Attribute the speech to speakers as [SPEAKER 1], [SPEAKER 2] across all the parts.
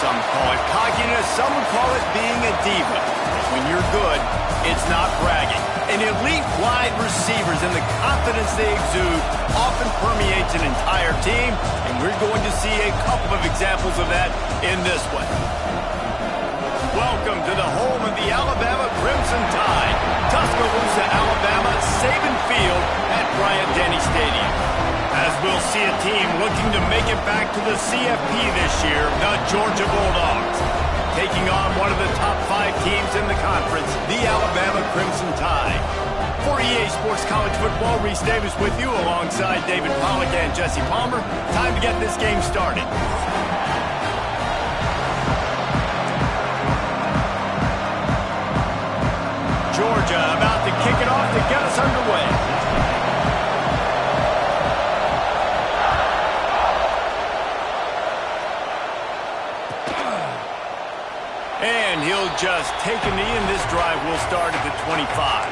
[SPEAKER 1] some call it cockiness, some would call it being a diva. When you're good, it's not bragging. And elite wide receivers and the confidence they exude often permeates an entire team, and we're going to see a couple of examples of that in this one. Welcome to the home of the Alabama Crimson Tide, Tuscaloosa, Alabama, Saban Field at Bryant-Denny Stadium. As we'll see a team looking to make it back to the CFP this year, the Georgia Bulldogs, taking on one of the top 5 teams in the conference, the Alabama Crimson Tide. For EA Sports College Football, Reese Davis with you alongside David Pollack and Jesse Palmer. Time to get this game started. Georgia about to kick it off to get us underway. And he'll just take a knee, and this drive will start at the 25.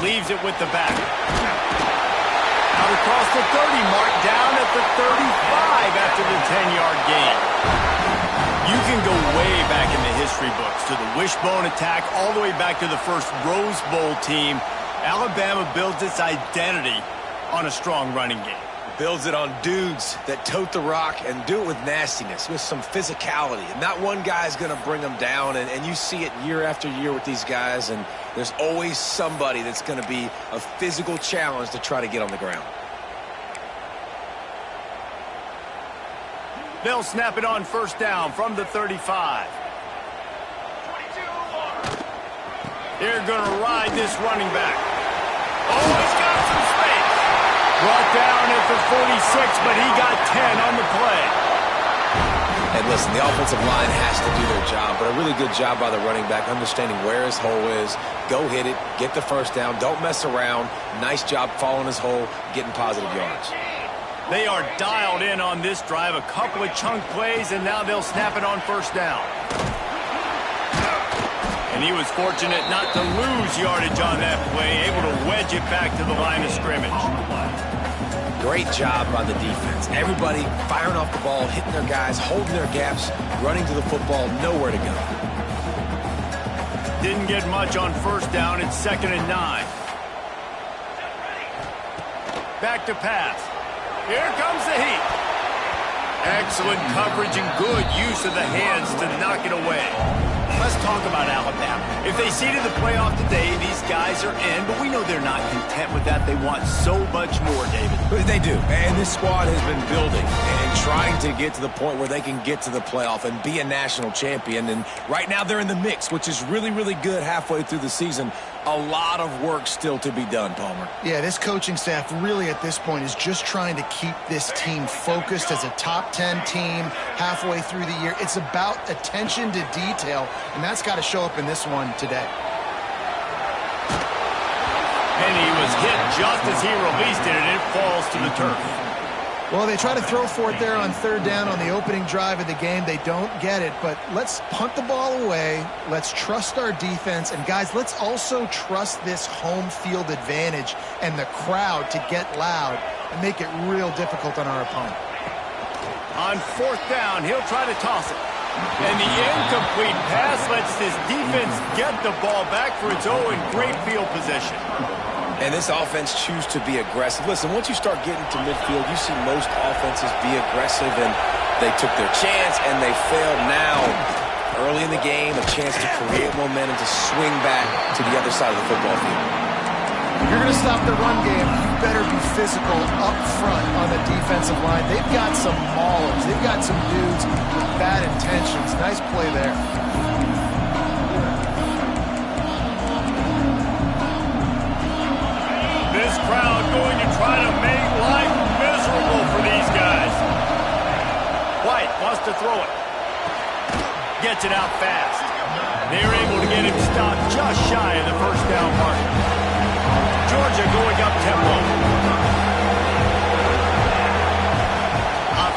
[SPEAKER 1] Leaves it with the back. Out across the 30 mark, down at the 35 after the 10-yard gain. You can go way back in the history books to the wishbone attack, all the way back to the first Rose Bowl team. Alabama builds its identity on a strong running game.
[SPEAKER 2] Builds it on dudes that tote the rock and do it with nastiness, with some physicality. And not one guy's going to bring them down, and you see it year after year with these guys, and there's always somebody that's going to be a physical challenge to try to get on the ground.
[SPEAKER 1] They'll snap it on first down from the 35. They're going to ride this running back. Oh, he's got some space. Brought down at the 46, but he got 10 on the play.
[SPEAKER 2] And listen, the offensive line has to do their job, but a really good job by the running back, understanding where his hole is. Go hit it, get the first down, don't mess around. Nice job following his hole, getting positive yards.
[SPEAKER 1] They are dialed in on this drive, a couple of chunk plays, and now they'll snap it on first down. And he was fortunate not to lose yardage on that play, able to wedge it back to the line of scrimmage.
[SPEAKER 2] Great job by the defense. Everybody firing off the ball, hitting their guys, holding their gaps, running to the football, nowhere to go.
[SPEAKER 1] Didn't get much on first down. It's 2nd and 9. Back to pass. Here comes the heat. Excellent coverage and good use of the hands to knock it away. Let's talk about Alabama. If they seeded the playoff today, these guys are in, but we know they're not content with that. They want so much more, David.
[SPEAKER 2] They do, and this squad has been building and trying to get to the point where they can get to the playoff and be a national champion. And right now they're in the mix, which is really, really good halfway through the season. A lot of work still to be done, Palmer.
[SPEAKER 3] Yeah, this coaching staff really at this point is just trying to keep this team focused as a top 10 team halfway through the year. It's about attention to detail, and that's got to show up in this one today.
[SPEAKER 1] And he was hit just as he released it, and it falls to the turf.
[SPEAKER 3] Well, they try to throw for it there on third down on the opening drive of the game. They don't get it, but let's punt the ball away. Let's trust our defense. And, guys, let's also trust this home field advantage and the crowd to get loud and make it real difficult on our opponent.
[SPEAKER 1] On fourth down, he'll try to toss it. And the incomplete pass lets this defense get the ball back for its own great field position.
[SPEAKER 2] And this offense choose to be aggressive. Listen, once you start getting to midfield, you see most offenses be aggressive, and they took their chance, and they failed now. Early in the game, a chance to create momentum, to swing back to the other side of the football field.
[SPEAKER 3] If you're going to stop the run game, you better be physical up front on the defensive line. They've got some maulers. They've got some dudes with bad intentions. Nice play there.
[SPEAKER 1] This crowd going to try to make life miserable for these guys. White wants to throw it. Gets it out fast. They're able to get him stopped just shy of the first down mark. Georgia going up tempo.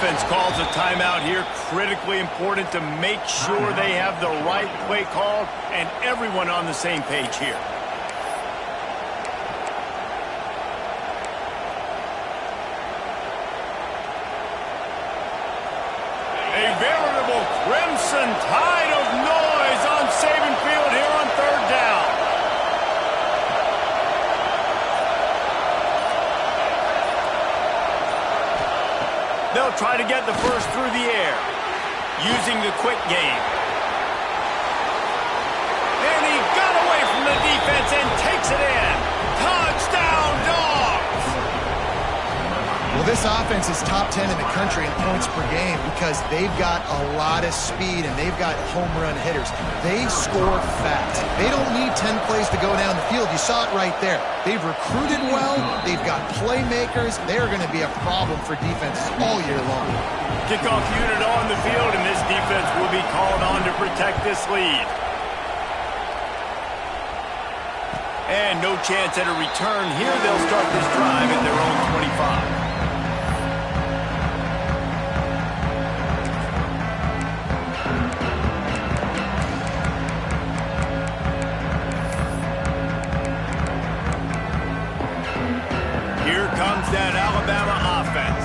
[SPEAKER 1] offense calls a timeout here. Critically important to make sure they have the right play called and everyone on the same page here. A veritable crimson tide of noise on Saban Field here on third down. They'll try to get the first through the air, using the quick game. And he got away from the defense and takes it in. Touchdown, Dogs!
[SPEAKER 3] Well, this offense is top 10 in the country in points per game because they've got a lot of speed and they've got home run hitters. They score fast. They don't need 10 plays to go down the field. You saw it right there. They've recruited well. They've got playmakers. They're going to be a problem for defenses all year long.
[SPEAKER 1] Kickoff unit on the field, and this defense will be called on to protect this lead. And no chance at a return here. They'll start this drive at their own 25. That Alabama offense.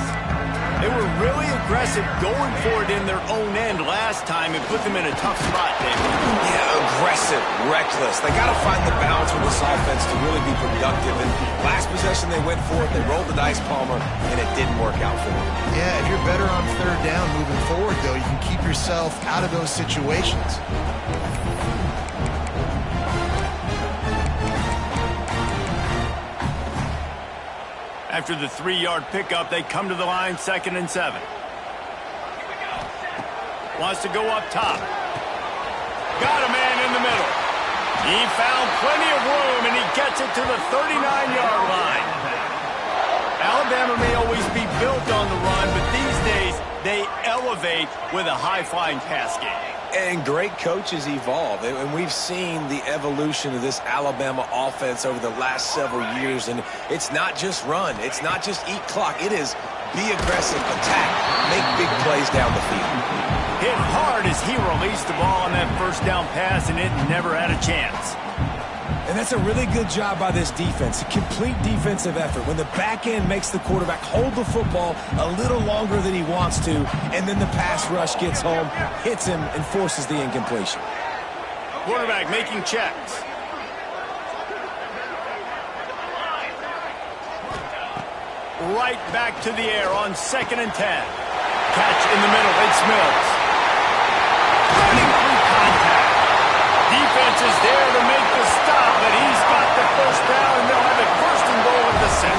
[SPEAKER 1] They were really aggressive going for it in their own end last time and put them in a tough spot, David.
[SPEAKER 2] Yeah, aggressive, reckless. They got to find the balance with this offense to really be productive. And last possession they went for it, they rolled the dice, Palmer, and it didn't work out for them.
[SPEAKER 3] Yeah, if you're better on third down moving forward, though, you can keep yourself out of those situations.
[SPEAKER 1] After the 3-yard pickup, they come to the line, 2nd and 7. Wants to go up top. Got a man in the middle. He found plenty of room, and he gets it to the 39-yard line. Alabama may always be built on the run, but these days they elevate with a high-flying pass game.
[SPEAKER 2] And great coaches evolve, and we've seen the evolution of this Alabama offense over the last several years, and it's not just run, it's not just eat clock, it is be aggressive, attack, make big plays down the field.
[SPEAKER 1] Hit hard as he released the ball on that first down pass, and it never had a chance.
[SPEAKER 2] And that's a really good job by this defense, a complete defensive effort. When the back end makes the quarterback hold the football a little longer than he wants to, and then the pass rush gets home, hits him, and forces the incompletion.
[SPEAKER 1] Quarterback making checks. Right back to the air on 2nd and 10. Catch in the middle, it's Mills. Running through contact. Defense is there to make the stop, but he's got the first down, and they'll have it 1st and goal at the 6.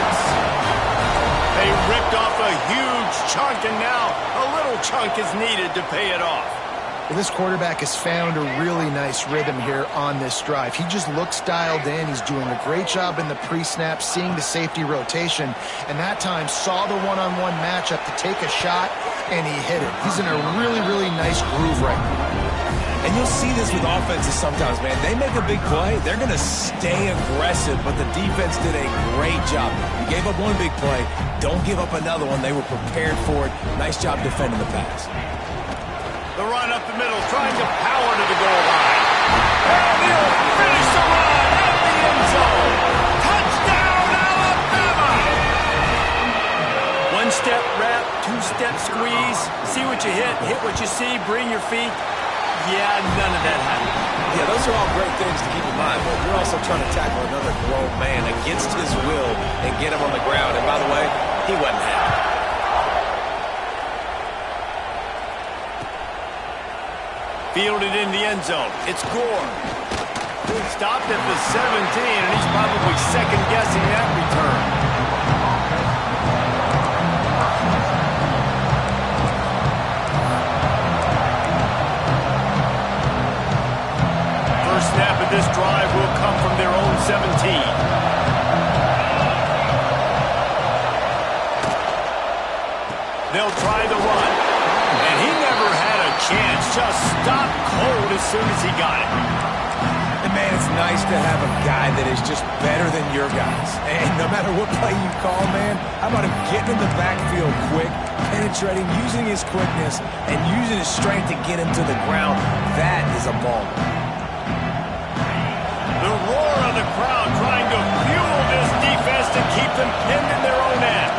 [SPEAKER 1] They ripped off a huge chunk, and now a little chunk is needed to pay it off.
[SPEAKER 3] Well, this quarterback has found a really nice rhythm here on this drive. He just looks dialed in. He's doing a great job in the pre-snap, seeing the safety rotation, and that time saw the one-on-one matchup to take a shot, and he hit it. He's in a really, really nice groove right now.
[SPEAKER 2] And you'll see this with offenses sometimes, man. They make a big play, they're going to stay aggressive, but the defense did a great job. You gave up one big play, don't give up another one. They were prepared for it. Nice job defending the pass.
[SPEAKER 1] The run up the middle, trying to power to the goal line. And he'll finish the run at the end zone. Touchdown, Alabama! One-step wrap, two-step squeeze. See what you hit what you see, bring your feet. Yeah, none of that happened.
[SPEAKER 2] Yeah, those are all great things to keep in mind, but you're also trying to tackle another grown man against his will and get him on the ground. And by the way, he wasn't happy.
[SPEAKER 1] Fielded in the end zone. It's Gore. Stopped at the 17, and he's probably second-guessing that return. First snap of this drive will come from their own 17. They'll try the run, and he never had a chance. Just stopped cold as soon as he got it.
[SPEAKER 2] And man, it's nice to have a guy that is just better than your guys. And no matter what play you call, man, how about him getting in the backfield quick, penetrating, using his quickness, and using his strength to get him to the ground? That is a ball.
[SPEAKER 1] The roar of the crowd trying to fuel this defense to keep them pinned in their own end.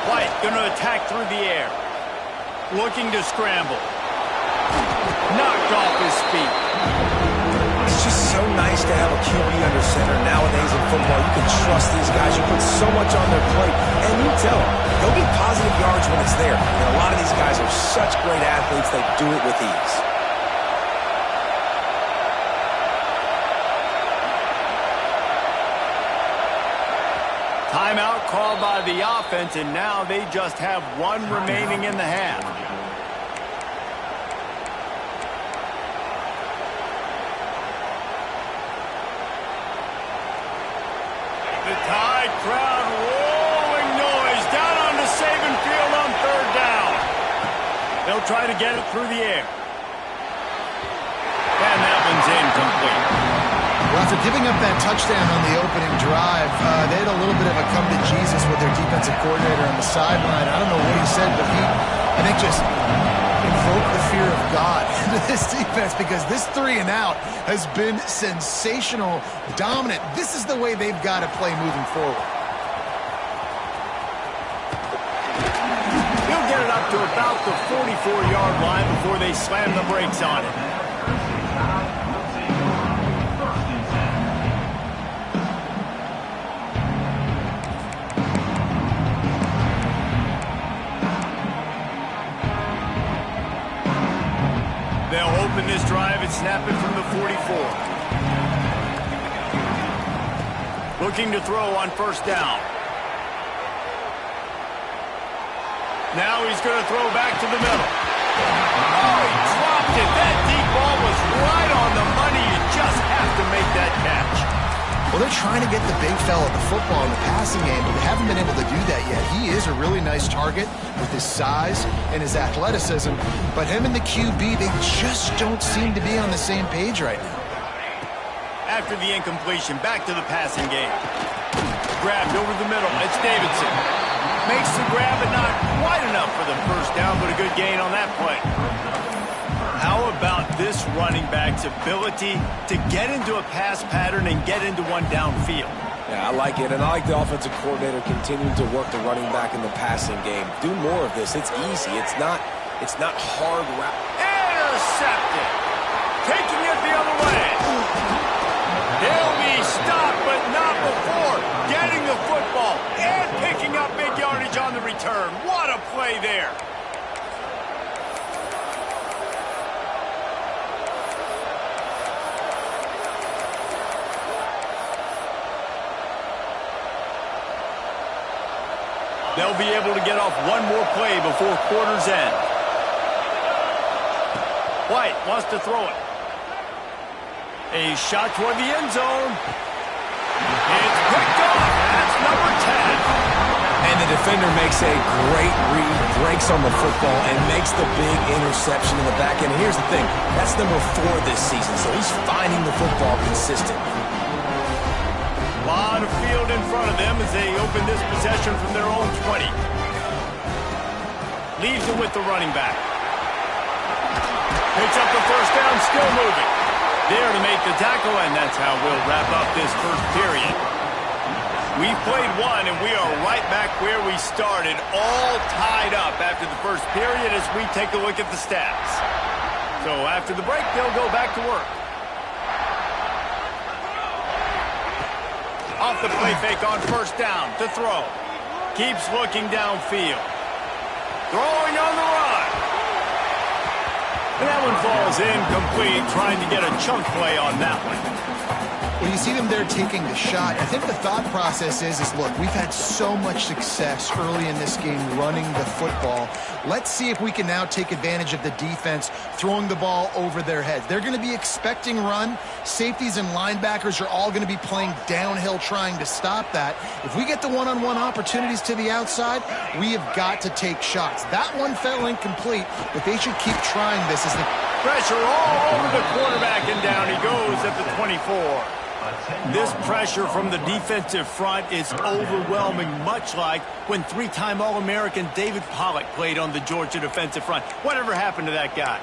[SPEAKER 1] White going to attack through the air. Looking to scramble. Knocked off his feet.
[SPEAKER 2] It's just so nice to have a QB under center nowadays in football. You can trust these guys. You put so much on their plate. And you tell them, they'll get positive yards when it's there. And a lot of these guys are such great athletes, they do it with ease.
[SPEAKER 1] Timeout called by the offense, and now they just have one remaining in the half. The Tide crowd rolling noise down onto Saban Field on third down. They'll try to get it through the air. And that one's incomplete.
[SPEAKER 3] Well, after giving up that touchdown on the opening drive, they had a little bit of a come to Jesus with their defensive coordinator on the sideline. I don't know what he said, but he, I think, just invoked the fear of God into this defense, because this 3 and out has been sensational, dominant. This is the way they've got to play moving forward.
[SPEAKER 1] He'll get it up to about the 44-yard line before they slam the brakes on it. They'll open this drive and snap it from the 44. Looking to throw on first down. Now he's going to throw back to the middle. Oh, he dropped it. That deep ball was right on the money. You just have to make that catch.
[SPEAKER 3] Well, they're trying to get the big fella the football in the passing game, but they haven't been able to do that yet. He is a really nice target with his size and his athleticism, but him and the QB, they just don't seem to be on the same page right now.
[SPEAKER 1] After the incompletion, back to the passing game. Grabbed over the middle. It's Davidson. Makes the grab, but not quite enough for the first down, but a good gain on that play. How about this running back's ability to get into a pass pattern and get into one downfield?
[SPEAKER 2] Yeah, I like it, and I like the offensive coordinator continuing to work the running back in the passing game. Do more of this. It's easy. It's not hard route.
[SPEAKER 1] Intercepted. Taking it the other way. He'll be stopped, but not before getting the football and picking up big yardage on the return. What a play there. They'll be able to get off one more play before quarter's end. White wants to throw it. A shot toward the end zone. It's picked off. That's number 10.
[SPEAKER 2] And the defender makes a great read, breaks on the football, and makes the big interception in the back end. Here's the thing. That's number 4 this season, so he's finding the football consistently.
[SPEAKER 1] A lot of field in front of them as they open this possession from their own 20. Leaves it with the running back. Picks up the first down, still moving. There to make the tackle, and that's how we'll wrap up this first period. We've played one, and we are right back where we started, all tied up after the first period as we take a look at the stats. So after the break, they'll go back to work. Off the play fake on first down to throw. Keeps looking downfield. Throwing on the run. And that one falls incomplete, trying to get a chunk play on that one.
[SPEAKER 3] When you see them there taking the shot, I think the thought process is look, we've had so much success early in this game running the football. Let's see if we can now take advantage of the defense throwing the ball over their heads. They're going to be expecting run. Safeties and linebackers are all going to be playing downhill trying to stop that. If we get the one-on-one opportunities to the outside, we have got to take shots. That one fell incomplete, but they should keep trying this as the
[SPEAKER 1] pressure all over the quarterback, and down he goes at the 24. This pressure from the defensive front is overwhelming, much like when three-time All-American David Pollack played on the Georgia defensive front. Whatever happened to that guy?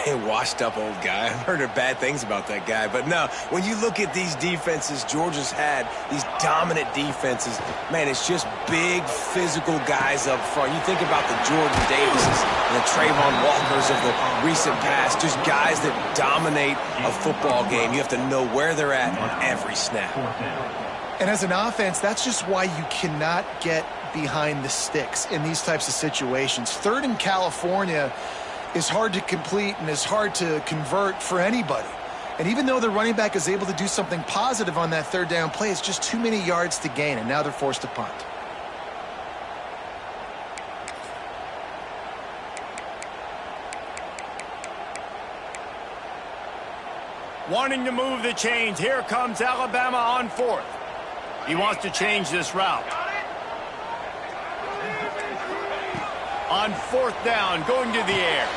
[SPEAKER 2] A washed-up old guy. I've heard bad things about that guy. But no, when you look at these defenses Georgia's had, these dominant defenses, man, it's just big, physical guys up front. You think about the Jordan Davises and the Trayvon Walkers of the recent past, just guys that dominate a football game. You have to know where they're at on every snap.
[SPEAKER 3] And as an offense, that's just why you cannot get behind the sticks in these types of situations. Third in California is hard to complete and is hard to convert for anybody. And even though the running back is able to do something positive on that third down play, it's just too many yards to gain, and now they're forced to punt.
[SPEAKER 1] Wanting to move the chains, here comes Alabama on fourth. He wants to change this route. On fourth down, going to the air.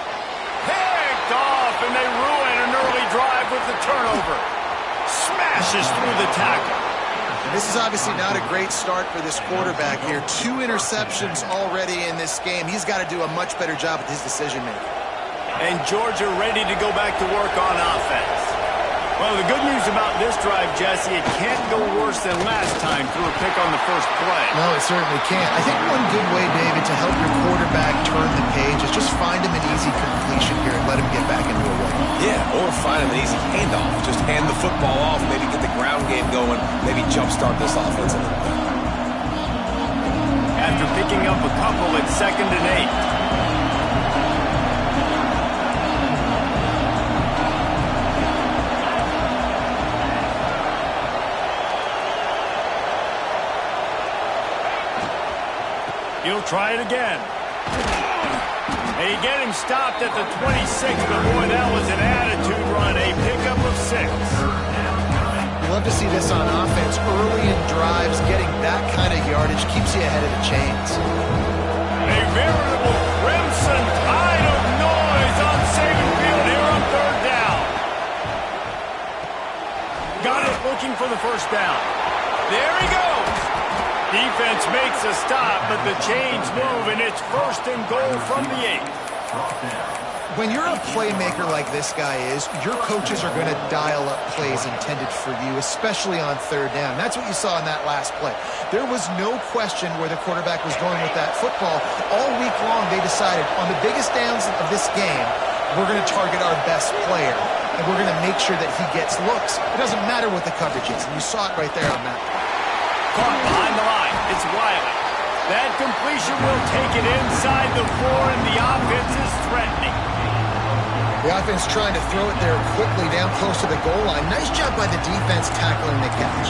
[SPEAKER 1] Picked off, and they ruin an early drive with the turnover. Smashes through the tackle.
[SPEAKER 3] This is obviously not a great start for this quarterback here. 2 interceptions already in this game. He's got to do a much better job with his decision-making.
[SPEAKER 1] And Georgia ready to go back to work on offense. Well, the good news about this drive, Jesse, it can't go worse than last time through a pick on the first play.
[SPEAKER 3] No, it certainly can't. I think one good way, David, to help your quarterback turn the page is just find him an easy completion here and let him get back into a rhythm.
[SPEAKER 2] Yeah, or find him an easy handoff. Just hand the football off, maybe get the ground game going, maybe jumpstart this offense a little bit.
[SPEAKER 1] After picking up a couple at 2nd and 8. He'll try it again. And he get him stopped at the 26, but boy, that was an attitude run, a pickup of 6.
[SPEAKER 3] You love to see this on offense. Early in drives, getting that kind of yardage keeps you ahead of the chains.
[SPEAKER 1] A veritable crimson tide of noise on Saban Field here on 3rd down. Got it, looking for the first down. There he goes. Defense makes a stop, but the chains move, and it's 1st and goal from the 8.
[SPEAKER 3] When you're a playmaker like this guy is, your coaches are going to dial up plays intended for you, especially on 3rd down. That's what you saw in that last play. There was no question where the quarterback was going with that football. All week long, they decided on the biggest downs of this game, we're going to target our best player, and we're going to make sure that he gets looks. It doesn't matter what the coverage is, and you saw it right there on that.
[SPEAKER 1] Caught behind the line. It's Wiley. That completion will take it inside the 4, and the offense is threatening.
[SPEAKER 3] The offense trying to throw it there quickly down close to the goal line. Nice job by the defense tackling the catch.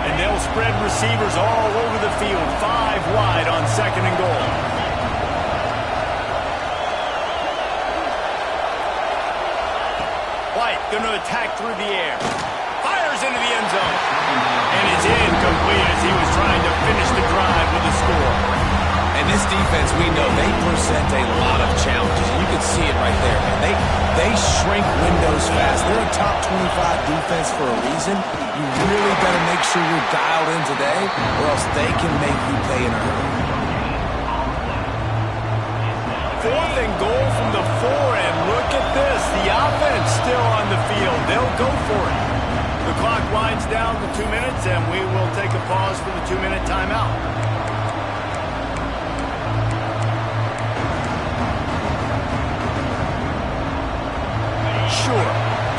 [SPEAKER 1] And they'll spread receivers all over the field. 5 wide on 2nd and goal. White going to attack through the air. Fires into the end zone. And it's incomplete as he was trying to finish the drive with a score.
[SPEAKER 2] And this defense, we know, they present a lot of challenges. You can see it right there, man. They shrink windows fast. They're a top 25 defense for a reason. You really better make sure you're dialed in today, or else they can make you pay in a hurry.
[SPEAKER 1] 4th and goal from the 4, and look at this. The offense still on the field. They'll go for it. The clock winds down to 2 minutes, and we will take a pause for the 2-minute timeout. Sure,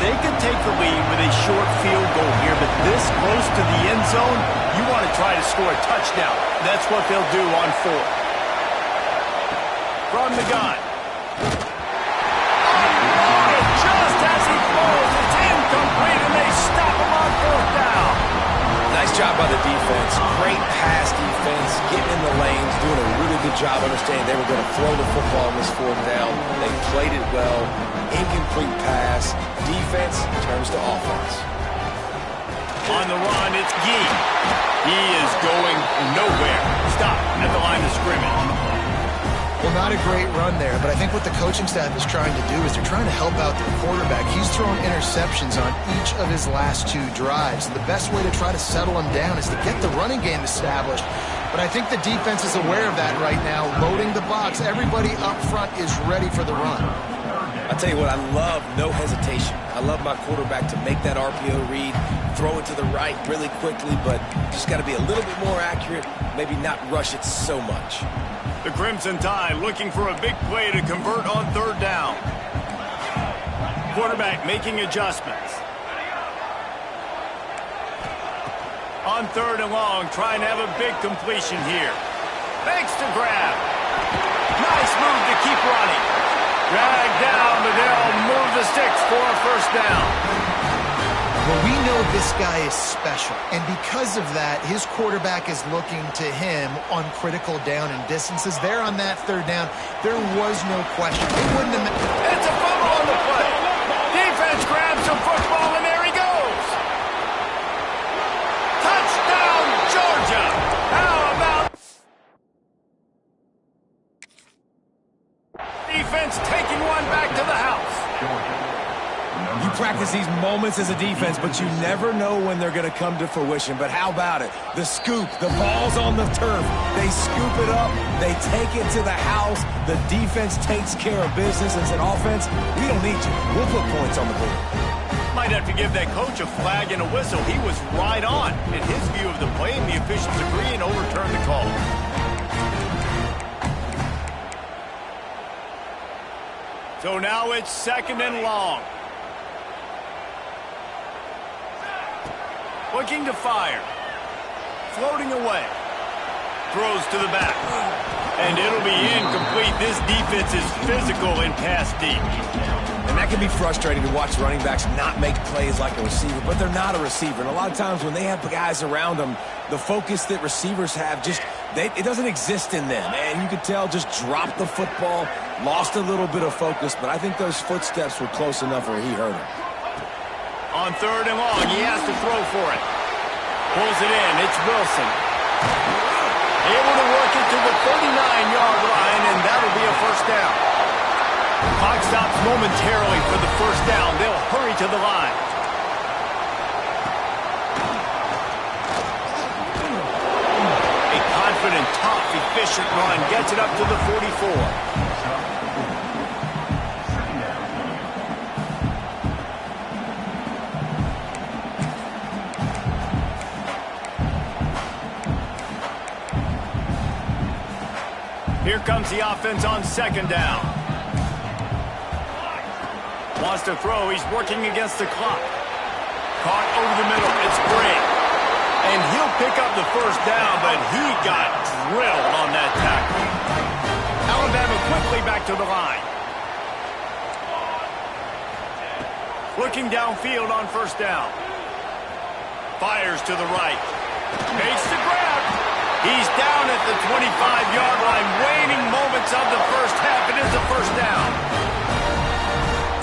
[SPEAKER 1] they could take the lead with a short field goal here, but this close to the end zone, you want to try to score a touchdown. That's what they'll do on 4. From the gun.
[SPEAKER 2] job by the defense. Great pass defense, getting in the lanes, doing a really good job understanding they were going to throw the football on this fourth down. They played it well. Incomplete pass. Defense turns to offense.
[SPEAKER 1] On the run, it's Gee. He is going nowhere. Stop at the line of scrimmage.
[SPEAKER 3] Well, not a great run there, but I think what the coaching staff is trying to do is they're trying to help out their quarterback. He's thrown interceptions on each of his last 2 drives. The best way to try to settle him down is to get the running game established. But I think the defense is aware of that right now, loading the box. Everybody up front is ready for the run.
[SPEAKER 2] I tell you what, I love no hesitation. I love my quarterback to make that RPO read, throw it to the right really quickly, but just got to be a little bit more accurate, maybe not rush it so much.
[SPEAKER 1] The Crimson Tide looking for a big play to convert on 3rd down. Quarterback making adjustments. On 3rd and long, trying to have a big completion here. Makes the grab. Nice move to keep running. Drag down, but they'll move the sticks for a 1st down.
[SPEAKER 3] Well, we know this guy is special, and because of that, his quarterback is looking to him on critical down and distances. There on that 3rd down, there was no question. They wouldn't have...
[SPEAKER 1] It's a fumble on the play. Defense grabs the football, and there he goes. Touchdown, Georgia. How about... Defense taking one back to the house.
[SPEAKER 2] You practice these moments as a defense, but you never know when they're going to come to fruition. But how about it? The scoop, the ball's on the turf. They scoop it up. They take it to the house. The defense takes care of business and said, offense, we don't need you. We'll put points on the board.
[SPEAKER 1] Might have to give that coach a flag and a whistle. He was right on in his view of the play, and the officials agree and overturn the call. So now it's 2nd and long. Looking to fire. Floating away. Throws to the back. And it'll be incomplete. This defense is physical and pass deep.
[SPEAKER 2] And that can be frustrating to watch running backs not make plays like a receiver, but they're not a receiver. And a lot of times when they have guys around them, the focus that receivers have it doesn't exist in them. And you could tell just dropped the football, lost a little bit of focus, but I think those footsteps were close enough where he hurt him.
[SPEAKER 1] On 3rd and long, he has to throw for it. Pulls it in. It's Wilson. Able to work it to the 39-yard line, and that'll be a 1st down. Clock stops momentarily for the 1st down. They'll hurry to the line. A confident, tough, efficient run gets it up to the 44. Here comes the offense on 2nd down. Wants to throw. He's working against the clock. Caught over the middle. It's Bray. And he'll pick up the 1st down, but he got drilled on that tackle. Alabama quickly back to the line. Looking downfield on 1st down. Fires to the right. Makes the grab. He's down at the 25-yard line. Waning moments of the 1st half. It is a 1st down.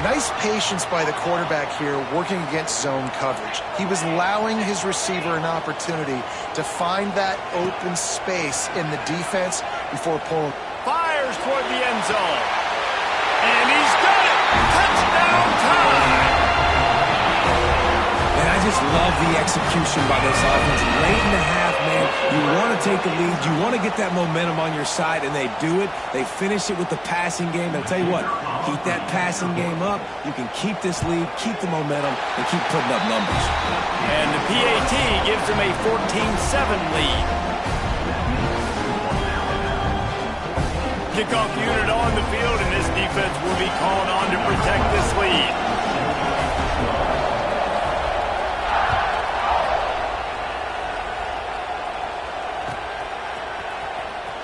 [SPEAKER 3] Nice patience by the quarterback here working against zone coverage. He was allowing his receiver an opportunity to find that open space in the defense before pulling.
[SPEAKER 1] Fires toward the end zone. And he's got it. Touchdown time.
[SPEAKER 2] And I just love the execution by this offense. Late in the half, man, you want to take the lead. You want to get that momentum on your side, and they do it. They finish it with the passing game. And I'll tell you what, keep that passing game up. You can keep this lead, keep the momentum, and keep putting up numbers.
[SPEAKER 1] And the PAT gives them a 14-7 lead. Kickoff unit on the field, and this defense will be called on to protect this lead.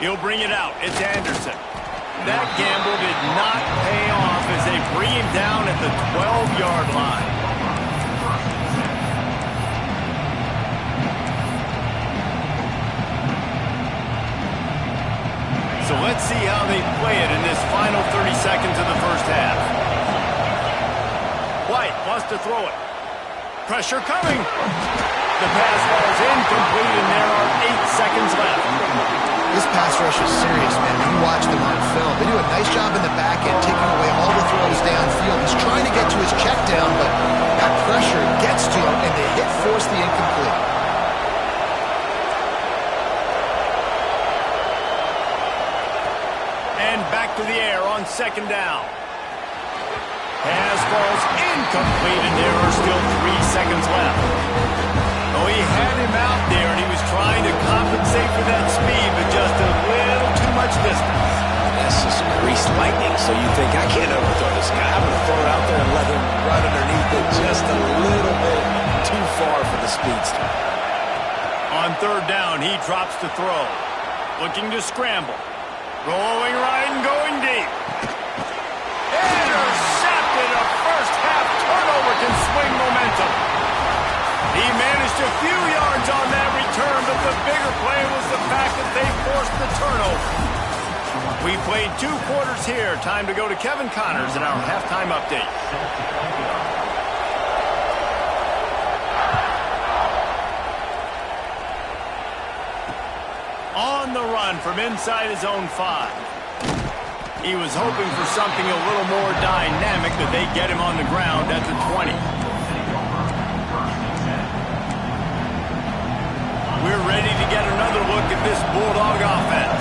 [SPEAKER 1] He'll bring it out. It's Anderson. That gamble did not pay off as they bring him down at the 12-yard line. Let's see how they play it in this final 30 seconds of the first half. White wants to throw it. Pressure coming. The pass falls incomplete, and there are 8 seconds left.
[SPEAKER 3] This pass rush is serious, man. You watch them on film. They do a nice job in the back end, taking away all the throws downfield. He's trying to get to his check down, but that pressure gets to him, and the hit forced the incomplete.
[SPEAKER 1] And back to the air on second down. Pass falls incomplete, and there are still 3 seconds left. Oh, he had him out there, and he was trying to compensate for that speed, but just a little too much distance.
[SPEAKER 2] That's just greased lightning, so you think, I can't overthrow this guy. I'm going to throw it out there and let him run underneath it just a little bit too far for the speedster.
[SPEAKER 1] On third down, he drops to throw. Looking to scramble. Rolling right and going deep. Intercepted. A first half turnover can swing momentum. He managed a few yards on that return, but the bigger play was the fact that they forced the turnover. We played 2 quarters here. Time to go to Kevin Connors in our halftime update. On the run from inside his own 5. He was hoping for something a little more dynamic, that they get him on the ground at the 20. We're ready to get another look at this Bulldog offense.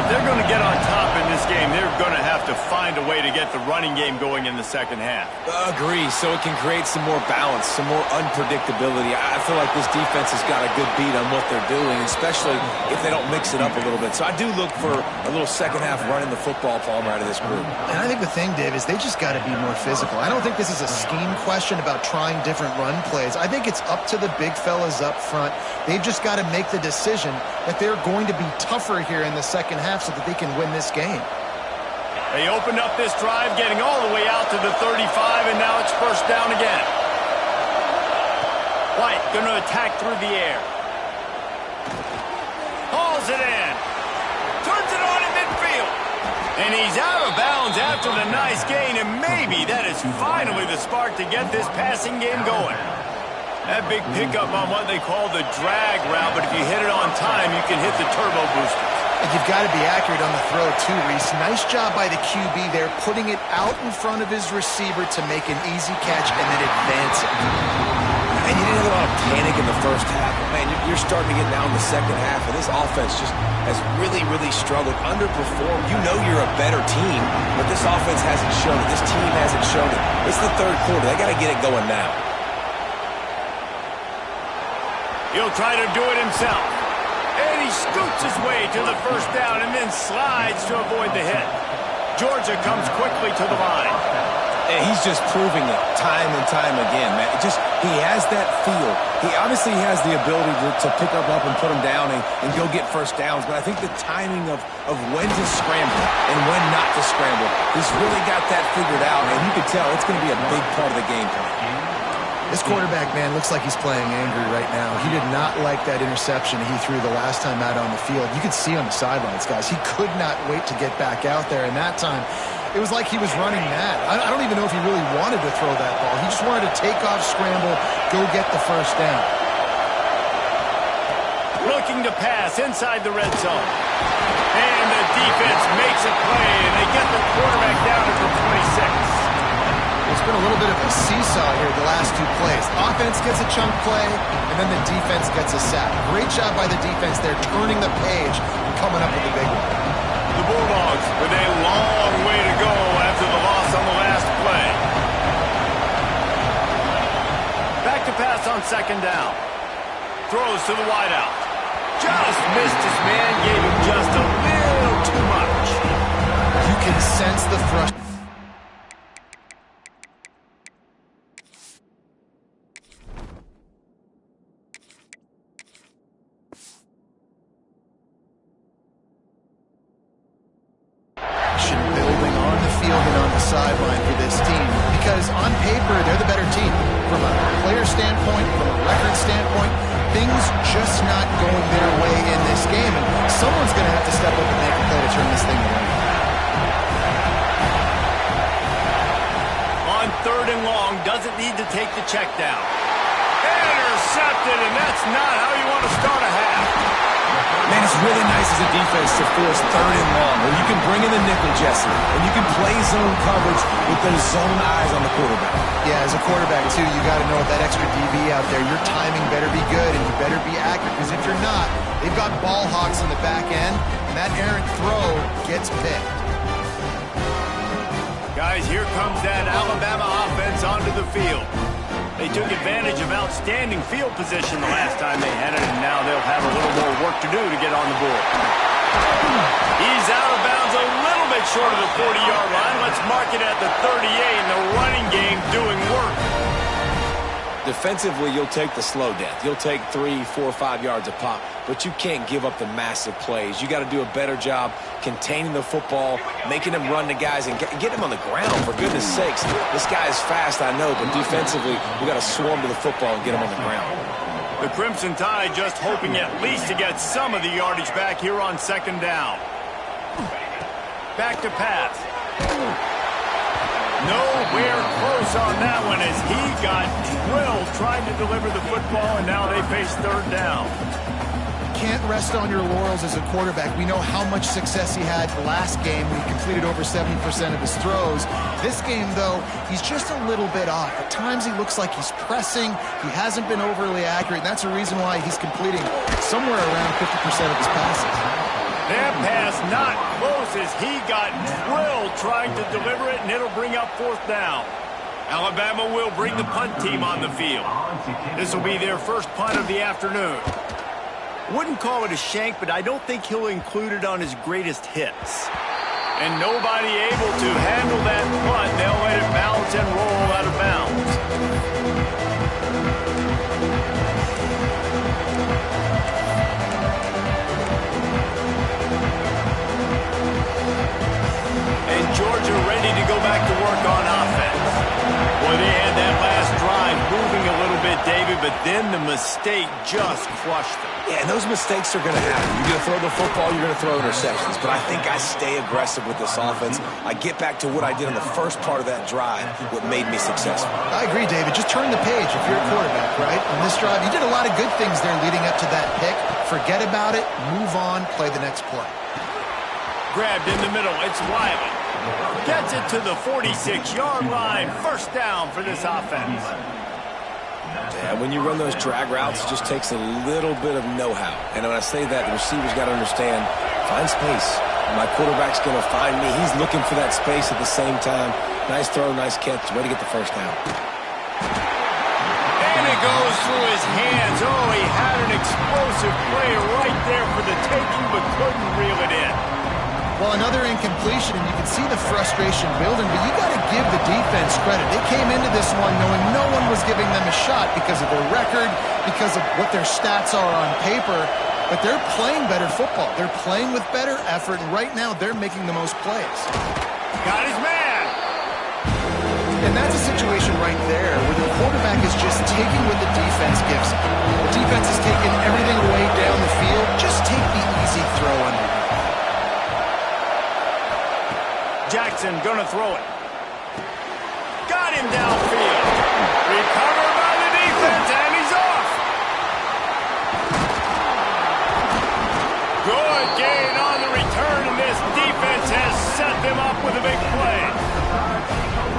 [SPEAKER 1] If they're going to get on top in this game, they're going to have to find a way to get the running game going in the second half.
[SPEAKER 2] Agree, so it can create some more balance, some more unpredictability. I feel like this defense has got a good beat on what they're doing, especially if they don't mix it up a little bit. So I do look for a little second half running the football palm out of this group.
[SPEAKER 3] And I think the thing, Dave, is they just got to be more physical. I don't think this is a scheme question about trying different run plays. I think it's up to the big fellas up front. They've just got to make the decision that they're going to be tougher here in the second half so that they can win this game.
[SPEAKER 1] They opened up this drive, getting all the way out to the 35, and now it's first down again. White going to attack through the air. Hauls it in. Turns it on in midfield. And he's out of bounds after the nice gain, and maybe that is finally the spark to get this passing game going. That big pickup on what they call the drag route, but if you hit it on time, you can hit the turbo boosters.
[SPEAKER 3] And you've got to be accurate on the throw, too, Reese. Nice job by the QB there, putting it out in front of his receiver to make an easy catch and then advance it.
[SPEAKER 2] And you didn't have a lot of panic in the first half. Man, you're starting to get down the second half, and this offense just has really, really struggled, underperformed. You know you're a better team, but this offense hasn't shown it. This team hasn't shown it. It's the third quarter. They got to get it going now.
[SPEAKER 1] He'll try to do it himself. And he scoots his way to the first down and then slides to avoid the hit. Georgia comes quickly to the line.
[SPEAKER 2] And he's just proving it time and time again, man. He has that feel. He obviously has the ability to pick up and put him down and go get first downs. But I think the timing of when to scramble and when not to scramble, he's really got that figured out. And you can tell it's going to be a big part of the game plan.
[SPEAKER 3] This quarterback, man, looks like he's playing angry right now. He did not like that interception he threw the last time out on the field. You could see on the sidelines, guys. He could not wait to get back out there. And that time, it was like he was running mad. I don't even know if he really wanted to throw that ball. He just wanted to take off, scramble, go get the first down.
[SPEAKER 1] Looking to pass inside the red zone. And the defense makes a play, and they get the quarterback down at the 26.
[SPEAKER 3] It's been a little bit of a seesaw here the last 2 plays. Offense gets a chunk play, and then the defense gets a sack. Great job by the defense there, turning the page and coming up with the big one.
[SPEAKER 1] The Bulldogs with a long way to go after the loss on the last play. Back to pass on second down. Throws to the wideout. Just missed his man, gave him just a little too much.
[SPEAKER 3] You can sense the frustration. Building on the field and on the sideline for this team, because on paper they're the better team. From a player standpoint, from a record standpoint, things just not going their way in this game, and someone's going to have to step up and make a play to turn this thing around.
[SPEAKER 1] On 3rd and long, doesn't need to take the check down. Intercepted, and that's not how you want to start a half.
[SPEAKER 2] Man, it's really nice as a defense to force 3rd and long, where you can bring in the nickel, Jesse, and you can play zone coverage with those zone eyes on the quarterback.
[SPEAKER 3] Yeah, as a quarterback, too, you got to know with that extra DB out there, your timing better be good and you better be accurate, because if you're not, they've got ball hawks in the back end, and that errant throw gets picked.
[SPEAKER 1] Guys, here comes that Alabama offense onto the field. They took advantage of outstanding field position the last time they had it, and now they'll have a little more work to do to get on the board. He's out of bounds a little bit short of the 40-yard line. Let's mark it at the 38, and the running game doing work.
[SPEAKER 2] Defensively, you'll take the slow death. You'll take 3, 4, 5 yards a pop, but you can't give up the massive plays. You got to do a better job containing the football, making them run the guys, and get them on the ground, for goodness sakes. This guy is fast, I know, but defensively, we got to swarm to the football and get him on the ground.
[SPEAKER 1] The Crimson Tide just hoping at least to get some of the yardage back here on 2nd down. Back to pass. Nowhere close on that one as he got drilled trying to deliver the football, and now they face 3rd down.
[SPEAKER 3] Can't rest on your laurels as a quarterback. We know how much success he had last game when he completed over 70% of his throws. This game, though, he's just a little bit off. At times he looks like he's pressing. He hasn't been overly accurate, and that's a reason why he's completing somewhere around 50% of his passes.
[SPEAKER 1] That pass not close as he got drilled trying to deliver it, and it'll bring up 4th down. Alabama will bring the punt team on the field. This will be their first punt of the afternoon. Wouldn't call it a shank, but I don't think he'll include it on his greatest hits. And nobody able to handle that punt. They'll let it bounce and roll out of bounds. And Georgia ready to go back to work on offense. Boy, they had that last drive moving a little bit, David, but then the mistake just crushed them.
[SPEAKER 2] Yeah, and those mistakes are going to happen. You're going to throw the football, you're going to throw interceptions. But I think I stay aggressive with this offense. I get back to what I did in the first part of that drive, what made me successful.
[SPEAKER 3] I agree, David. Just turn the page if you're a quarterback, right? On this drive, you did a lot of good things there leading up to that pick. Forget about it, move on, play the next play.
[SPEAKER 1] Grabbed in the middle, it's Wiley. Gets it to the 46-yard line. 1st down for this offense.
[SPEAKER 2] Yeah, when you run those drag routes, it just takes a little bit of know-how. And when I say that, the receivers got to understand, find space. My quarterback's going to find me. He's looking for that space at the same time. Nice throw, nice catch. Way to get the 1st down.
[SPEAKER 1] And it goes through his hands. Oh, he had an explosive play right there for the taking, but couldn't reel it in.
[SPEAKER 3] Well, another incompletion, and you can see the frustration building, but you got to give the defense credit. They came into this one knowing no one was giving them a shot because of their record, because of what their stats are on paper, but they're playing better football. They're playing with better effort, and right now they're making the most plays.
[SPEAKER 1] Got his man.
[SPEAKER 3] And that's a situation right there where the quarterback is just taking what the defense gives him. The defense is taking everything away down the field. Just take the easy throw underneath.
[SPEAKER 1] Jackson gonna throw it. Got him downfield. Recovered by the defense, and he's off. Good gain on the return, and this defense has set them up with a big play.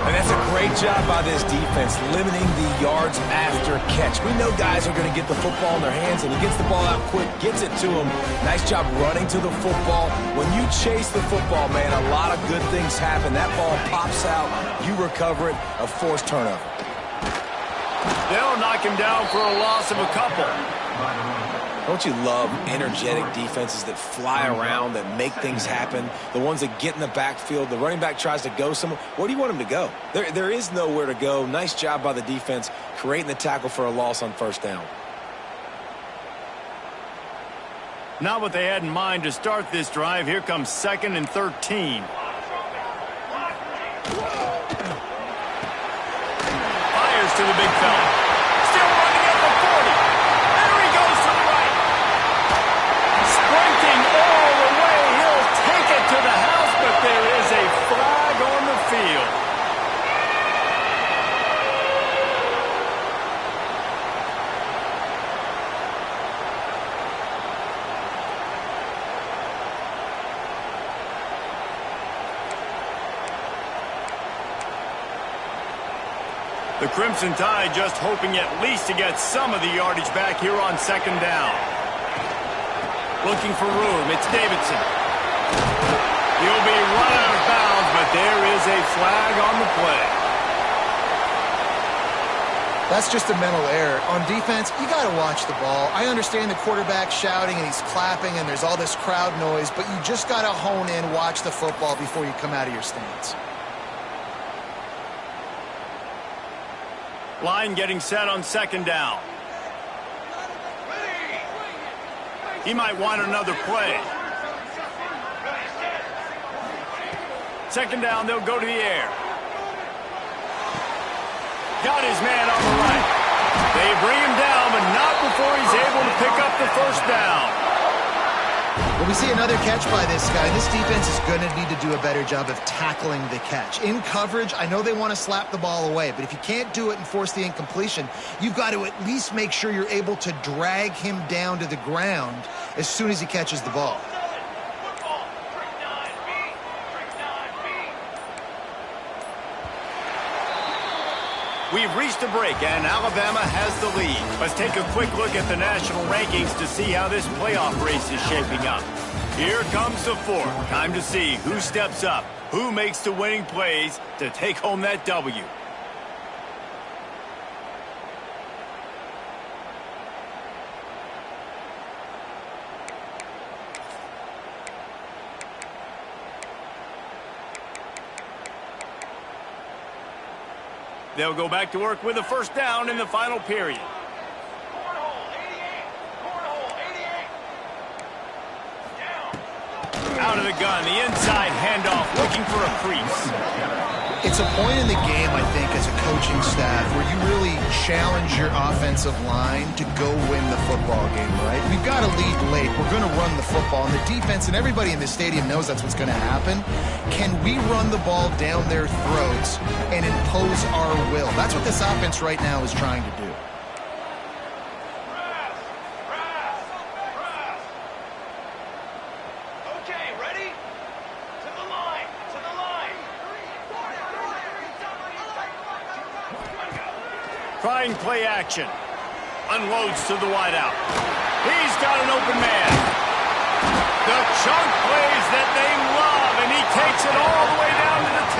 [SPEAKER 2] And that's a great job by this defense, limiting the yards after catch. We know guys are going to get the football in their hands, and he gets the ball out quick, gets it to him. Nice job running to the football. When you chase the football, man, a lot of good things happen. That ball pops out, you recover it, a forced turnover.
[SPEAKER 1] They'll knock him down for a loss of a couple.
[SPEAKER 2] Don't you love energetic defenses that fly around, that make things happen? The ones that get in the backfield, the running back tries to go somewhere. Where do you want him to go? There is nowhere to go. Nice job by the defense, creating the tackle for a loss on 1st down.
[SPEAKER 1] Not what they had in mind to start this drive. Here comes 2nd and 13. Fires to the big fella. Still running at the 40. There he goes to the right. Sprinting all the way. He'll take it to The Crimson Tide just hoping at least to get some of the yardage back here on second down. Looking for room. It's Davidson. He'll be run out of bounds, but there is a flag on the play.
[SPEAKER 3] That's just a mental error. On defense, you got to watch the ball. I understand the quarterback shouting and he's clapping and there's all this crowd noise, but you just got to hone in, watch the football before you come out of your stance.
[SPEAKER 1] Line getting set on second down. He might want another play. Second down, they'll go to the air. Got his man on the right. They bring him down, but not before he's able to pick up the first down.
[SPEAKER 3] Well, we see another catch by this guy. This defense is going to need to do a better job of tackling the catch. In coverage, I know they want to slap the ball away, but if you can't do it and force the incompletion, you've got to at least make sure you're able to drag him down to the ground as soon as he catches the ball.
[SPEAKER 1] We've reached a break, and Alabama has the lead. Let's take a quick look at the national rankings to see how this playoff race is shaping up. Here comes the fourth. Time to see who steps up, who makes the winning plays to take home that W. They'll go back to work with a first down in the final period. Out of the gun, the inside handoff, looking for a crease.
[SPEAKER 3] It's a point in the game, I think, as a coaching staff where you really challenge your offensive line to go win the football game, right? We've got to lead late. We're going to run the football. And the defense and everybody in the stadium knows that's what's going to happen. Can we run the ball down their throats and impose our will? That's what this offense right now is trying to do.
[SPEAKER 1] Trying play action. Unloads to the wideout. He's got an open man. The chunk plays that they love, and he takes it all the way down to the 10.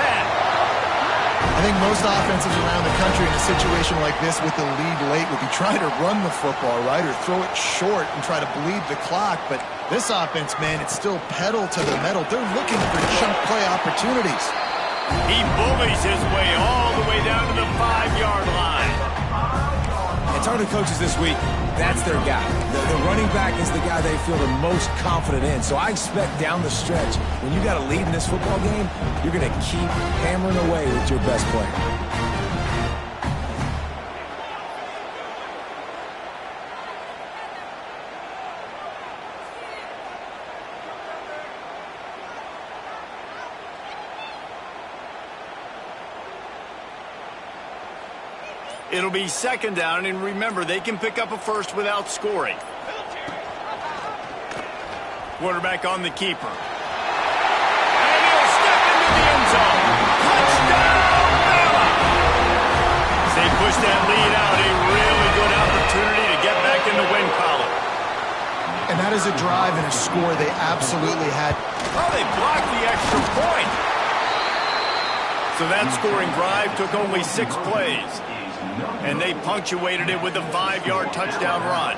[SPEAKER 3] I think most offenses around the country in a situation like this with the lead late would be trying to run the football, right, or throw it short and try to bleed the clock. But this offense, man, it's still pedal to the metal. They're looking for chunk play opportunities.
[SPEAKER 1] He bullies his way all the way down to the 5-yard line.
[SPEAKER 2] And talking to coaches this week, that's their guy. The running back is the guy they feel the most confident in. So I expect down the stretch, when you got a lead in this football game, you're going to keep hammering away with your best player.
[SPEAKER 1] It'll be second down, and remember, they can pick up a first without scoring. Quarterback on the keeper. And he'll step into the end zone. Touchdown, Bama! They push that lead out. A really good opportunity to get back in the win column.
[SPEAKER 3] And that is a drive and a score they absolutely had.
[SPEAKER 1] Oh, they blocked the extra point. So that scoring drive took only 6 plays. And they punctuated it with a 5-yard touchdown run.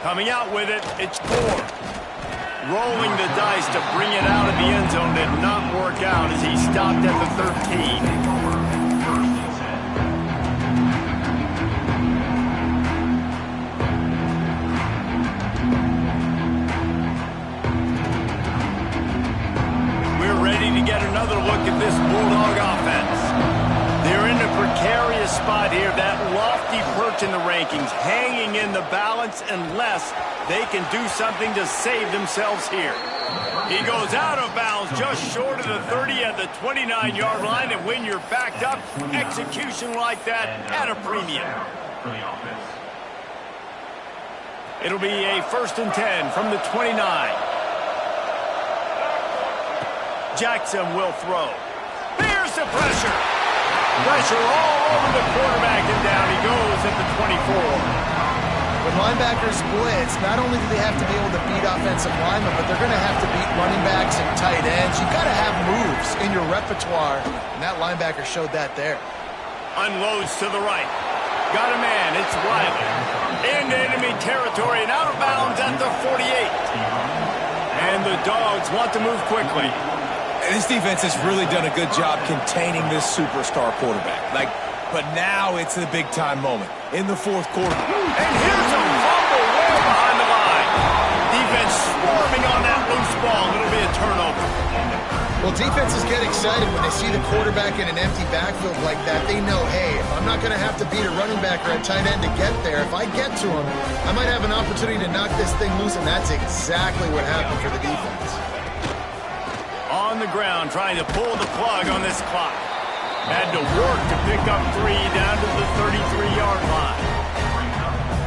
[SPEAKER 1] Coming out with it, it's Gore. Rolling the dice to bring it out of the end zone did not work out as he stopped at the 13. Get another look at this Bulldog offense. They're in a precarious spot here, that lofty perch in the rankings, hanging in the balance unless they can do something to save themselves here. He goes out of bounds just short of the 30 at the 29-yard line, and when you're backed up, execution like that at a premium. It'll be a 1st and 10 from the 29. Jackson will throw. Here's the pressure. Pressure all over the quarterback, and down he goes at the 24.
[SPEAKER 3] When linebackers blitz, not only do they have to be able to beat offensive linemen, but they're going to have to beat running backs and tight ends. You've got to have moves in your repertoire, and that linebacker showed that there.
[SPEAKER 1] Unloads to the right. Got a man. It's Riley. Into enemy territory and out of bounds at the 48. And the Dogs want to move quickly.
[SPEAKER 2] This defense has really done a good job containing this superstar quarterback. But now it's the big-time moment in the fourth quarter.
[SPEAKER 1] And here's a fumble way behind the line. Defense swarming on that loose ball. It'll be a turnover.
[SPEAKER 3] Well, defenses get excited when they see the quarterback in an empty backfield like that. They know, hey, if I'm not going to have to beat a running back or a tight end to get there, if I get to him, I might have an opportunity to knock this thing loose, and that's exactly what happened for the defense.
[SPEAKER 1] On the ground, trying to pull the plug on this clock. Had to work to pick up 3 down to the 33-yard line.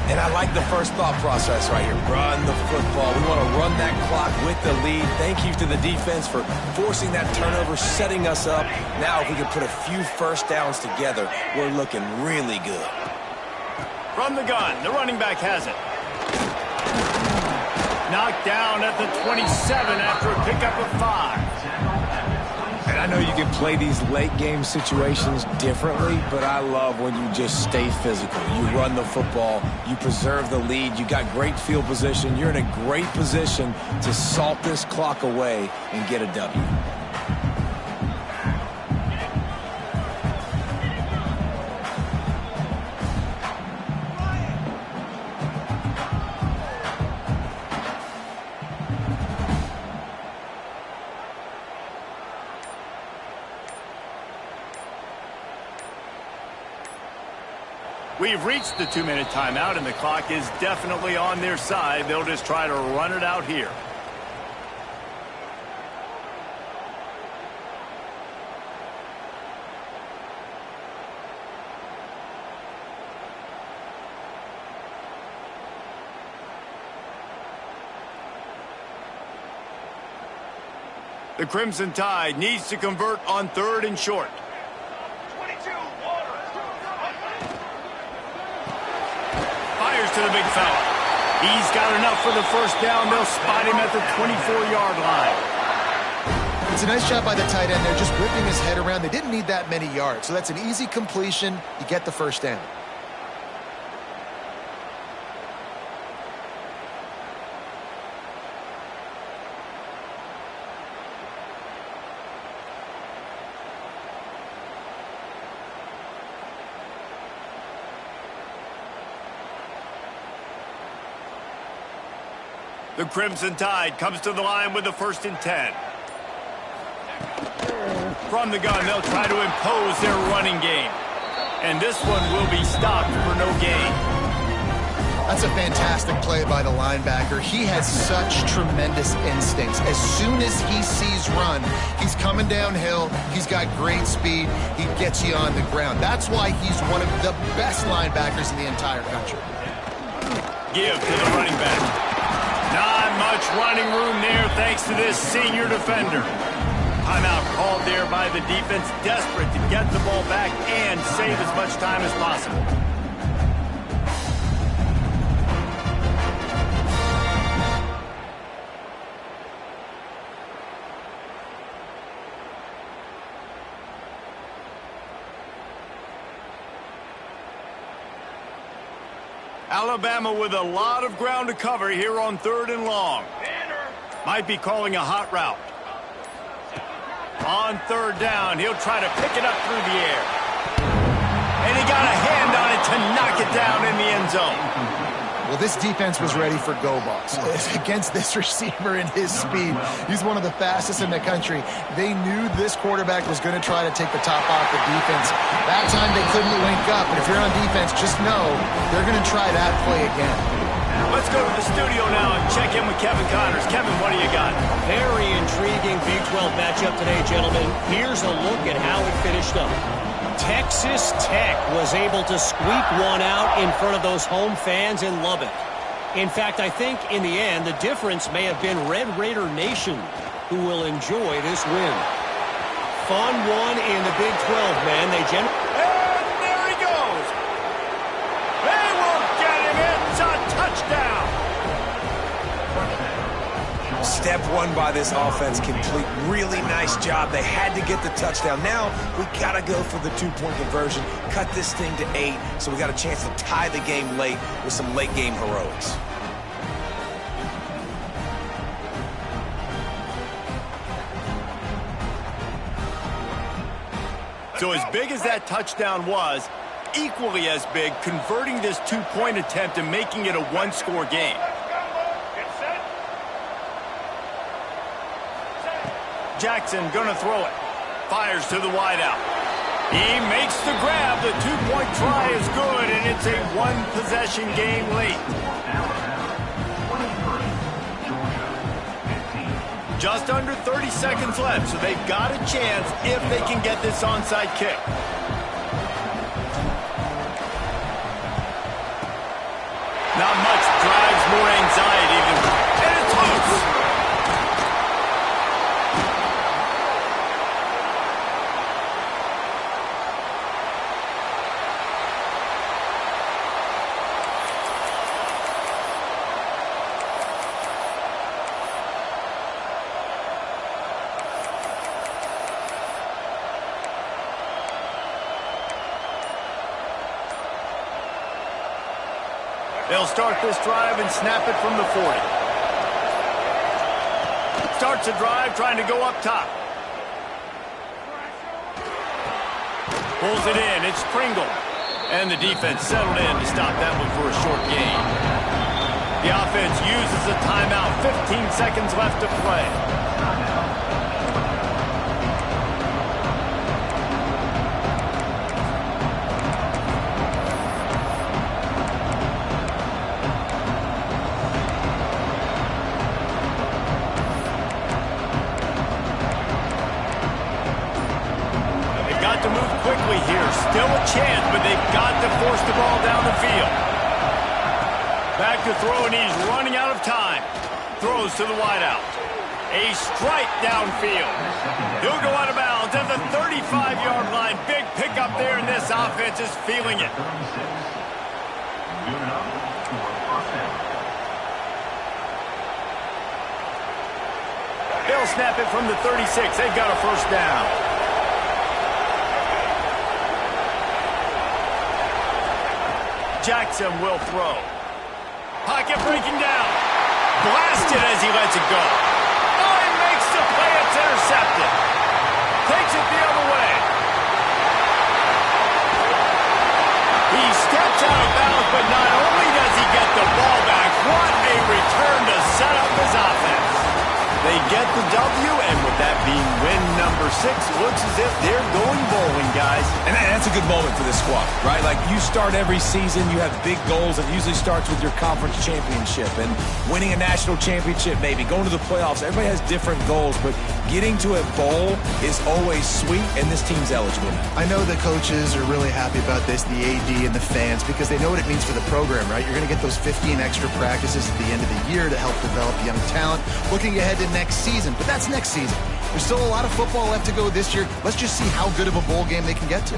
[SPEAKER 2] And I like the first thought process right here. Run the football. We want to run that clock with the lead. Thank you to the defense for forcing that turnover, setting us up. Now if we can put a few first downs together, we're looking really good.
[SPEAKER 1] From the gun, the running back has it. Knocked down at the 27 after a pickup of 5.
[SPEAKER 2] And I know you can play these late-game situations differently, but I love when you just stay physical. You run the football, you preserve the lead, you got great field position, you're in a great position to salt this clock away and get a W.
[SPEAKER 1] We've reached the 2-minute timeout, and the clock is definitely on their side. They'll just try to run it out here. The Crimson Tide needs to convert on 3rd and short. To the big fella. He's got enough for the first down. They'll spot him at the 24-yard line.
[SPEAKER 3] It's a nice job by the tight end there, just whipping his head around. They didn't need that many yards, so that's an easy completion. You get the first down.
[SPEAKER 1] The Crimson Tide comes to the line with the 1st and 10. From the gun, they'll try to impose their running game. And this one will be stopped for no gain.
[SPEAKER 3] That's a fantastic play by the linebacker. He has such tremendous instincts. As soon as he sees run, he's coming downhill. He's got great speed. He gets you on the ground. That's why he's one of the best linebackers in the entire country.
[SPEAKER 1] Give to the running back. Not much running room there thanks to this senior defender. Timeout called there by the defense, desperate to get the ball back and save as much time as possible. Alabama with a lot of ground to cover here on 3rd and long. Might be calling a hot route. On 3rd down, he'll try to pick it up through the air. And he got a hand on it to knock it down in the end zone.
[SPEAKER 3] Well, this defense was ready for go balls against this receiver and his speed. He's one of the fastest in the country. They knew this quarterback was going to try to take the top off the defense. That time they couldn't link up, but if you're on defense, just know they're going to try that play again.
[SPEAKER 1] Let's go to the studio now and check in with Kevin Connors. Kevin, what do you got?
[SPEAKER 4] Very intriguing Big 12 matchup today, gentlemen. Here's a look at how it finished up. Texas Tech was able to squeak one out in front of those home fans in Lubbock. In fact, I think in the end, the difference may have been Red Raider Nation. who will enjoy this win. Fun one in the Big 12, man.
[SPEAKER 1] And there he goes. They will get him. It's a touchdown.
[SPEAKER 2] Step one by this offense complete. Really nice job. They had to get the touchdown. Now we got to go for the two-point conversion, cut this thing to 8, so we got a chance to tie the game late with some late-game heroics.
[SPEAKER 1] So as big as that touchdown was, equally as big, converting this two-point attempt and making it a one-score game. Jackson gonna throw it. Fires to the wideout. He makes the grab. The two-point try is good, and it's a one-possession game late. Just under 30 seconds left, so they've got a chance if they can get this onside kick. Not much drives more anxiety than... And it's loose! They'll start this drive and snap it from the 40. Starts a drive trying to go up top. Pulls it in. It's Pringle. And the defense settled in to stop that one for a short gain. The offense uses a timeout. 15 seconds left to play. To move quickly here. Still a chance, but they've got to force the ball down the field. Back to throw, and he's running out of time. Throws to the wideout. A strike downfield. He'll go out of bounds at the 35-yard line. Big pickup there, and this offense is feeling it. They'll snap it from the 36. They've got a first down. Jackson will throw. Pocket breaking down. Blasted as he lets it go. Oh, he makes the play. It's intercepted. Takes it the other way. He steps out of bounds, but not only does he get the ball back, what a return to set up his offense. They get the W, and with that being win number 6, looks as if they're going bowling, guys.
[SPEAKER 2] And that's a good moment for this squad, right? Like, you start every season, you have big goals. It usually starts with your conference championship and winning a national championship, maybe going to the playoffs. Everybody has different goals, but getting to a bowl is always sweet, and this team's eligible.
[SPEAKER 3] I know the coaches are really happy about this, the AD and the fans, because they know what it means for the program, right? You're going to get those 15 extra practices at the end of the year to help develop young talent. Looking ahead to next season, but that's next season. There's still a lot of football left to go this year. Let's just see how good of a bowl game they can get to.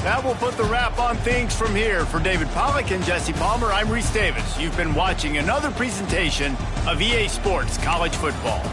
[SPEAKER 1] That will put the wrap on things from here. For David Pollack and Jesse Palmer, I'm Reese Davis. You've been watching another presentation of EA Sports College Football.